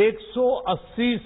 180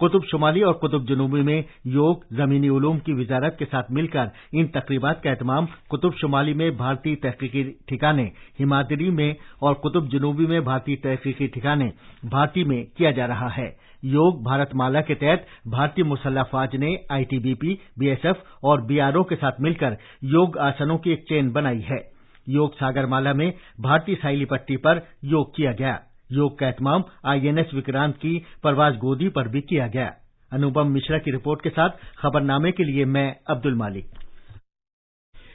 قطب شمالی اور قطب جنوبی میں یوگ زمینی علوم کی وزارت کے ساتھ مل کر ان تقریبات کا اہتمام قطب شمالی میں بھارتی تحقیقی ٹھکانے ہمادری میں اور قطب جنوبی میں بھارتی تحقیقی ٹھکانے بھارتی میں کیا جا رہا ہے۔ یوگ بھارت مالا کے تحت بھارتی مسلح افواج نے ITBP، BSF اور BRO کے ساتھ مل کر یوگ آسنوں کی ایک چین بنائی ہے۔ یوگ ساگر مالا میں بھارتی ساحلی پٹی پر یوگ کیا گیا۔ یوگ کا اہتمام INS وکرانت کی پرواز گودی پر بھی کیا گیا۔ انوپم مشرا کی رپورٹ کے ساتھ خبرنامے کے لیے میں عبد المالک۔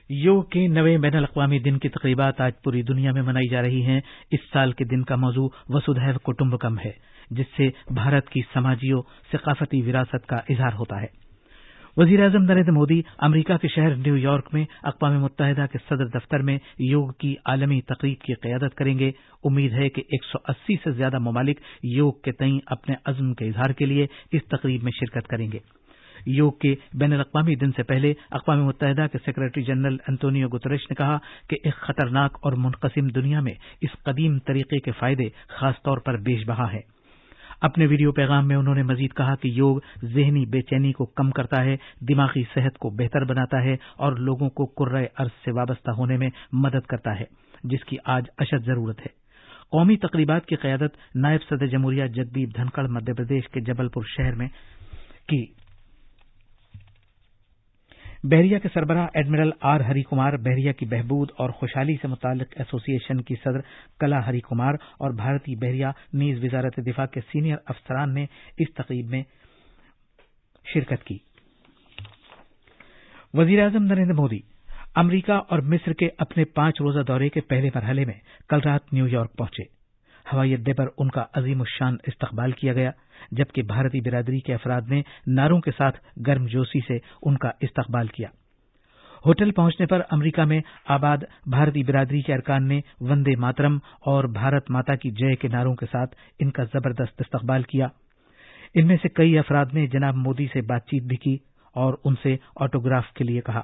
یوگ کے 9ویں بین الاقوامی دن کی تقریبات آج پوری دنیا میں منائی جا رہی ہیں۔ اس سال کے دن کا موضوع وسودھیو کٹمبکم ہے، جس سے بھارت کی سماجی و ثقافتی وراثت کا اظہار ہوتا ہے۔ وزیر اعظم نریندر مودی امریکہ کے شہر نیو یارک میں اقوام متحدہ کے صدر دفتر میں یوگ کی عالمی تقریب کی قیادت کریں گے۔ امید ہے کہ 180 سے زیادہ ممالک یوگ کے تئیں اپنے عزم کے اظہار کے لیے اس تقریب میں شرکت کریں گے۔ یوگ کے بین الاقوامی دن سے پہلے اقوام متحدہ کے سیکریٹری جنرل انتونیو گتریش نے کہا کہ ایک خطرناک اور منقسم دنیا میں اس قدیم طریقے کے فائدے خاص طور پر بیش بہا ہیں۔ اپنے ویڈیو پیغام میں انہوں نے مزید کہا کہ یوگ ذہنی بے چینی کو کم کرتا ہے، دماغی صحت کو بہتر بناتا ہے اور لوگوں کو کرۂ ارض سے وابستہ ہونے میں مدد کرتا ہے، جس کی آج اشد ضرورت ہے۔ قومی تقریبات کی قیادت نائب صدر جمہوریہ جگدیپ دھنکڑ مدھیہ پردیش کے جبل پور شہر میں کی۔ بحریہ کے سربراہ ایڈمرل آر ہری کمار، بحریہ کی بہبود اور خوشحالی سے متعلق ایسوسی ایشن کی صدر کلا ہری کمار اور بھارتی بحریہ نیز وزارت دفاع کے سینئر افسران نے اس تقریب میں شرکت کی۔ وزیر اعظم نریندر مودی امریکہ اور مصر کے اپنے 5 روزہ دورے کے پہلے مرحلے میں کل رات نیو یارک پہنچے۔ ہوائی اڈے پر ان کا عظیم الشان استقبال کیا گیا، جبکہ بھارتی برادری کے افراد نے نعروں کے ساتھ گرم جوشی سے ان کا استقبال کیا۔ ہوٹل پہنچنے پر امریکہ میں آباد بھارتی برادری کے ارکان نے وندے ماترم اور بھارت ماتا کی جے کے نعروں کے ساتھ ان کا زبردست استقبال کیا۔ ان میں سے کئی افراد نے جناب مودی سے بات چیت بھی کی اور ان سے آٹوگراف کے لیے کہا۔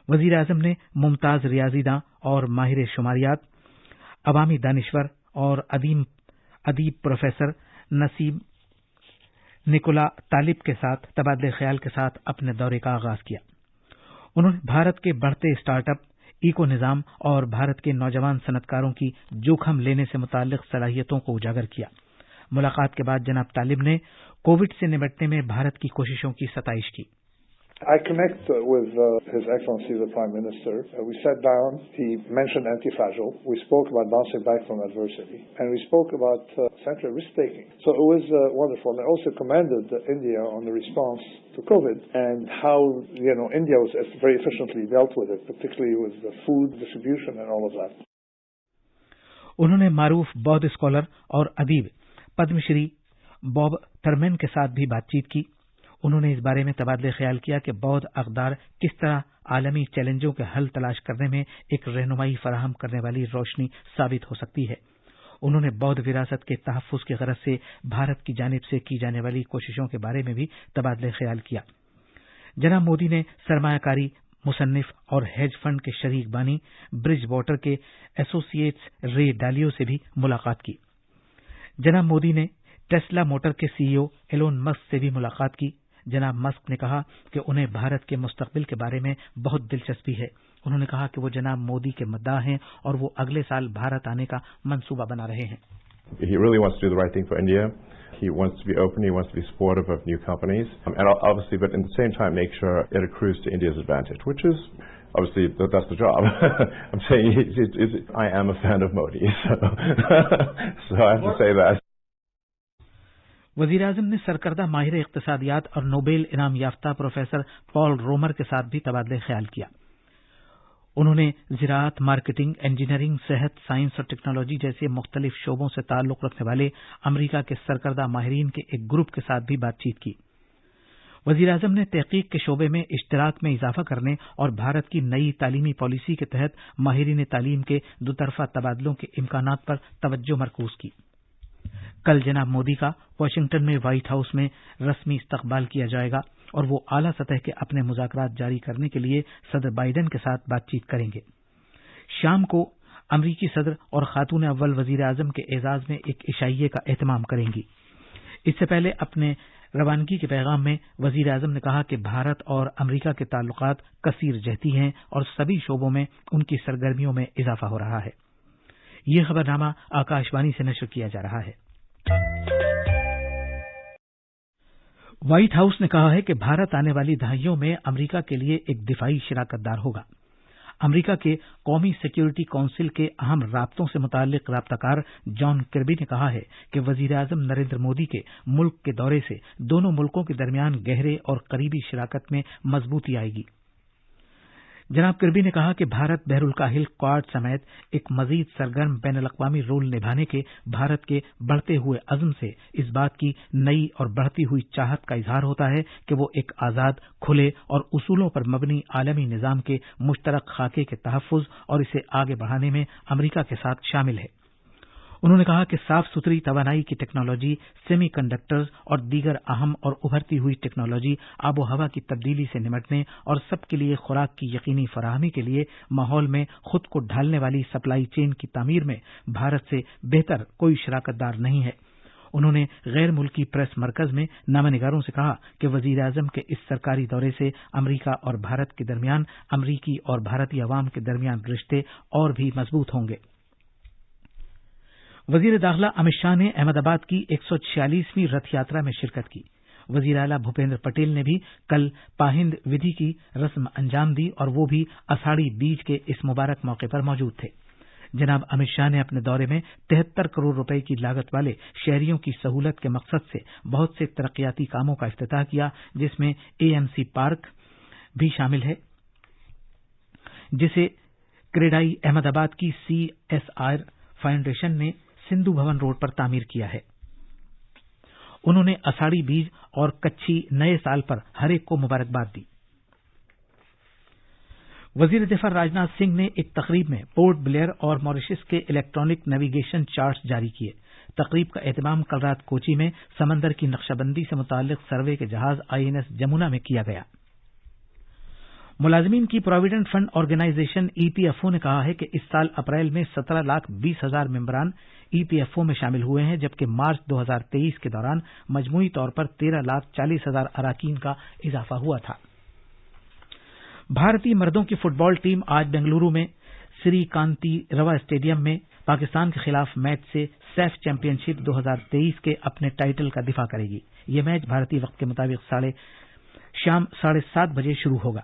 وزیر اعظم نے ممتاز ریاضی داں اور ماہر شماریات، عوامی دانشور اور ادیب پروفیسر نسیم نکولا طالب کے ساتھ تبادلہ خیال کے ساتھ اپنے دورے کا آغاز کیا۔ انہوں نے بھارت کے بڑھتے اسٹارٹ اپ، ایکو نظام اور بھارت کے نوجوان صنعت کاروں کی جوخم لینے سے متعلق صلاحیتوں کو اجاگر کیا۔ ملاقات کے بعد جناب طالب نے کووڈ سے نمٹنے میں بھارت کی کوششوں کی ستائش کی۔ I connect with His Excellency the Prime Minister. We sat down. He mentioned anti-fragile. We spoke about bouncing back from adversity, and we spoke about central risk-taking. So it was wonderful. I also commended India on the response to COVID and how India was very efficiently dealt with it, particularly with the food distribution and all of that. انہوں نے معروف بودھ scholar اور ادیب پدم شری باب تھرمین کے ساتھ بھی بات چیت کی۔ انہوں نے اس بارے میں تبادلہ خیال کیا کہ بودھ اقدار کس طرح عالمی چیلنجوں کے حل تلاش کرنے میں ایک رہنمائی فراہم کرنے والی روشنی ثابت ہو سکتی ہے۔ انہوں نے بودھ وراثت کے تحفظ کی غرض سے بھارت کی جانب سے کی جانے والی کوششوں کے بارے میں بھی تبادلہ خیال کیا۔ جناب مودی نے سرمایہ کاری، مصنف اور ہیج فنڈ کے شریک بانی برج واٹر کے ایسوسیٹس رے ڈالیو سے بھی ملاقات کی۔ جناب مودی نے ٹیسلا موٹر کے CEO ایلون مسک سے بھی ملاقات کی۔ جناب مسک نے کہا کہ انہیں بھارت کے مستقبل کے بارے میں بہت دلچسپی ہے۔ انہوں نے کہا کہ وہ جناب مودی کے مداح ہیں اور وہ اگلے سال بھارت آنے کا منصوبہ بنا رہے ہیں۔ He really wants to do the right thing for India. He wants to be open. He wants to be supportive of new companies, and obviously, but at the same time, make sure it accrues to India's advantage, which is obviously that's the job. I'm saying I am a fan of Modi, so I have to say that. وزیر اعظم نے سرکردہ ماہر اقتصادیات اور Nobel انعام یافتہ professor پال rumour کے ساتھ بھی تبادلہ خیال کیا۔ انہوں نے زراعت، مارکیٹنگ، انجینئرنگ، صحت، سائنس اور ٹیکنالوجی جیسے مختلف شعبوں سے تعلق رکھنے والے امریکہ کے سرکردہ ماہرین کے ایک گروپ کے ساتھ بھی بات چیت کی۔ وزیر اعظم نے تحقیق کے شعبے میں اشتراک میں اضافہ کرنے اور بھارت کی نئی تعلیمی پالیسی کے تحت ماہرین تعلیم کے دوطرفہ تبادلوں کے امکانات پر توجہ مرکوز کی۔ کل جناب مودی کا واشنگٹن میں وائٹ ہاؤس میں رسمی استقبال کیا جائے گا اور وہ اعلیٰ سطح کے اپنے مذاکرات جاری کرنے کے لیے صدر بائیڈن کے ساتھ بات چیت کریں گے۔ شام کو امریکی صدر اور خاتون اول وزیر اعظم کے اعزاز میں ایک عشائیے کا اہتمام کریں گی۔ اس سے پہلے اپنے روانگی کے پیغام میں وزیر اعظم نے کہا کہ بھارت اور امریکہ کے تعلقات کثیر جہتی ہیں اور سبھی شعبوں میں ان کی سرگرمیوں میں اضافہ ہو رہا ہے۔ یہ خبرنامہ آکاشوانی سے نشر کیا جا رہا ہے۔ وائٹ ہاؤس نے کہا ہے کہ بھارت آنے والی دہائیوں میں امریکہ کے لیے ایک دفاعی شراکت دار ہوگا۔ امریکہ کے قومی سیکیورٹی کونسل کے اہم رابطوں سے متعلق رابطہ کار جان کربی نے کہا ہے کہ وزیر اعظم نریندر مودی کے ملک کے دورے سے دونوں ملکوں کے درمیان گہرے اور قریبی شراکت میں مضبوطی آئے گی۔ جناب کربی نے کہا کہ بھارت بحر الکاہل کوارڈ سمیت ایک مزید سرگرم بین الاقوامی رول نبھانے کے بھارت کے بڑھتے ہوئے عزم سے اس بات کی نئی اور بڑھتی ہوئی چاہت کا اظہار ہوتا ہے کہ وہ ایک آزاد، کھلے اور اصولوں پر مبنی عالمی نظام کے مشترک خاکے کے تحفظ اور اسے آگے بڑھانے میں امریکہ کے ساتھ شامل ہے۔ انہوں نے کہا کہ صاف ستھری توانائی کی ٹیکنالوجی، سیمی کنڈکٹرز اور دیگر اہم اور ابھرتی ہوئی ٹیکنالوجی آب و ہوا کی تبدیلی سے نمٹنے اور سب کے لیے خوراک کی یقینی فراہمی کے لیے ماحول میں خود کو ڈھالنے والی سپلائی چین کی تعمیر میں بھارت سے بہتر کوئی شراکت دار نہیں ہے۔ انہوں نے غیر ملکی پریس مرکز میں نامہ نگاروں سے کہا کہ وزیر اعظم کے اس سرکاری دورے سے امریکہ اور بھارت کے درمیان، امریکی اور بھارتی عوام کے درمیان رشتے اور بھی مضبوط ہوں گے۔ وزیر داخلہ امت شاہ نے احمد آباد کی 146ویں رتھ یاترا میں شرکت کی۔ وزیر اعلیٰ بھوپیندر پٹیل نے بھی کل پاہند ودھی کی رسم انجام دی اور وہ بھی آشاڑھی بیج کے اس مبارک موقع پر موجود تھے۔ جناب امت شاہ نے اپنے دورے میں 73 کروڑ روپے کی لاگت والے شہریوں کی سہولت کے مقصد سے بہت سے ترقیاتی کاموں کا افتتاح کیا، جس میں AMC پارک بھی شامل ہے، جسے کریڈائی احمد آباد کی CSR فاؤنڈیشن نے سندھو بھون روڈ پر تعمیر کیا ہے۔ انہوں نے آشاڑھی بیج اور کچھی نئے سال پر ہر ایک کو مبارکباد دی۔ وزیر دفاع راجناتھ سنگھ نے ایک تقریب میں پورٹ بلیئر اور ماریشس کے الیکٹرانک نیویگیشن چارٹس جاری کیے۔ تقریب کا اہتمام کل رات کوچی میں سمندر کی نقشہ بندی سے متعلق سروے کے جہاز INS جمنا میں کیا گیا۔ ملازمین کی پروویڈنٹ فنڈ آرگنائزیشن EPFO نے کہا ہے کہ اس سال اپریل میں 17,20,000 ممبران EPFO میں شامل ہوئے ہیں، جبکہ مارچ 2023 کے دوران مجموعی طور پر 13,40,000 اراکین کا اضافہ ہوا تھا۔ بھارتی مردوں کی فٹ بال ٹیم آج بنگلورو میں سری کانتی روا اسٹیڈیم میں پاکستان کے خلاف میچ سے سیف چیمپئن شپ 2023 کے اپنے ٹائٹل کا دفاع کرے گی۔ یہ میچ بھارتی وقت کے مطابق شام 7:30 بجے شروع ہوگا۔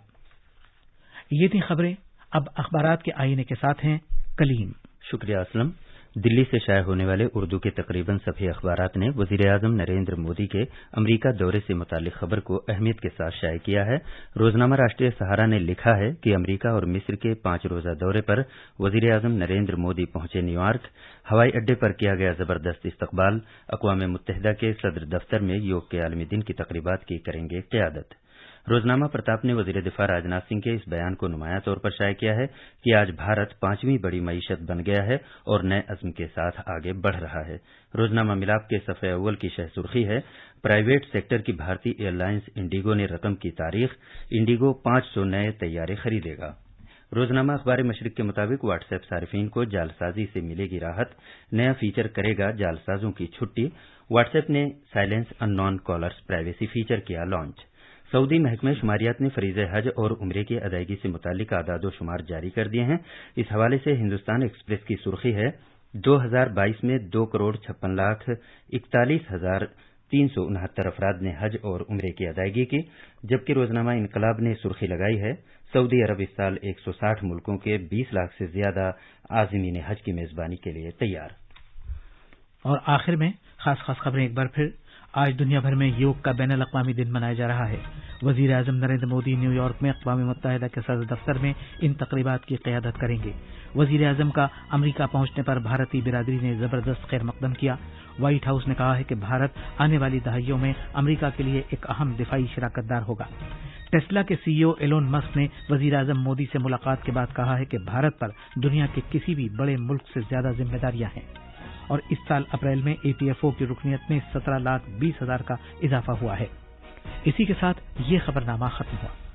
یہ تھی خبریں۔ اب اخبارات کے آئینے کے ساتھ ہیں کلیم۔ شکریہ اسلم۔ دلی سے شائع ہونے والے اردو کے تقریباً سبھی اخبارات نے وزیر اعظم نریندر مودی کے امریکہ دورے سے متعلق خبر کو اہمیت کے ساتھ شائع کیا ہے۔ روزنامہ راشٹریہ سہارا نے لکھا ہے کہ امریکہ اور مصر کے 5 روزہ دورے پر وزیر اعظم نریندر مودی پہنچے نیویارک۔ ہوائی اڈے پر کیا گیا زبردست استقبال۔ اقوام متحدہ کے صدر دفتر میں یوگ کے عالمی دن کی تقریبات کی کریں گے قیادت۔ روزنامہ پرتاپ نے وزیر دفاع راجناتھ سنگھ کے اس بیان کو نمایاں طور پر شائع کیا ہے کہ آج بھارت 5ویں بڑی معیشت بن گیا ہے اور نئے عزم کے ساتھ آگے بڑھ رہا ہے۔ روزنامہ ملاپ کے صفحہ اول کی شہ سرخی ہے، پرائیویٹ سیکٹر کی بھارتی ایئر لائنز انڈیگو نے رقم کی تاریخ، انڈیگو 500 نئے طیارے خریدے گا۔ روزنامہ اخبار مشرق کے مطابق واٹس ایپ صارفین کو جعل سازی سے ملے گی راحت، نیا فیچر کرے گا جعل سازوں کی چھٹی۔ واٹس ایپ نے سائلنس ان نون کالرز پرائیویسی فیچر کیا لانچ۔ سعودی محکمہ شماریات نے فریضہ حج اور عمرے کی ادائیگی سے متعلق اعداد و شمار جاری کر دیے ہیں۔ اس حوالے سے ہندوستان ایکسپریس کی سرخی ہے، 2022 میں 2,56,41,369 افراد نے حج اور عمرے کی ادائیگی کی، جبکہ روزنامہ انقلاب نے سرخی لگائی ہے، سعودی عرب اس سال 160 ملکوں کے 20 لاکھ سے زیادہ عازمین حج کی میزبانی کے لیے تیار۔ اور آخر میں خاص خبریں ایک بار پھر۔ آج دنیا بھر میں یوگ کا بین الاقوامی دن منایا جا رہا ہے۔ وزیر اعظم نریندر مودی نیو یارک میں اقوام متحدہ کے صدر دفتر میں ان تقریبات کی قیادت کریں گے۔ وزیر اعظم کا امریکہ پہنچنے پر بھارتی برادری نے زبردست خیر مقدم کیا۔ وائٹ ہاؤس نے کہا ہے کہ بھارت آنے والی دہائیوں میں امریکہ کے لیے ایک اہم دفاعی شراکت دار ہوگا۔ ٹیسلا کے CEO ایلون مسک نے وزیر اعظم مودی سے ملاقات کے بعد کہا ہے کہ بھارت پر دنیا کے کسی بھی بڑے ملک سے زیادہ ذمہ داریاں ہیں، اور اس سال اپریل میں EPFO کی رکنیت میں 17,20,000 کا اضافہ ہوا ہے۔ اسی کے ساتھ یہ خبرنامہ ختم ہوا۔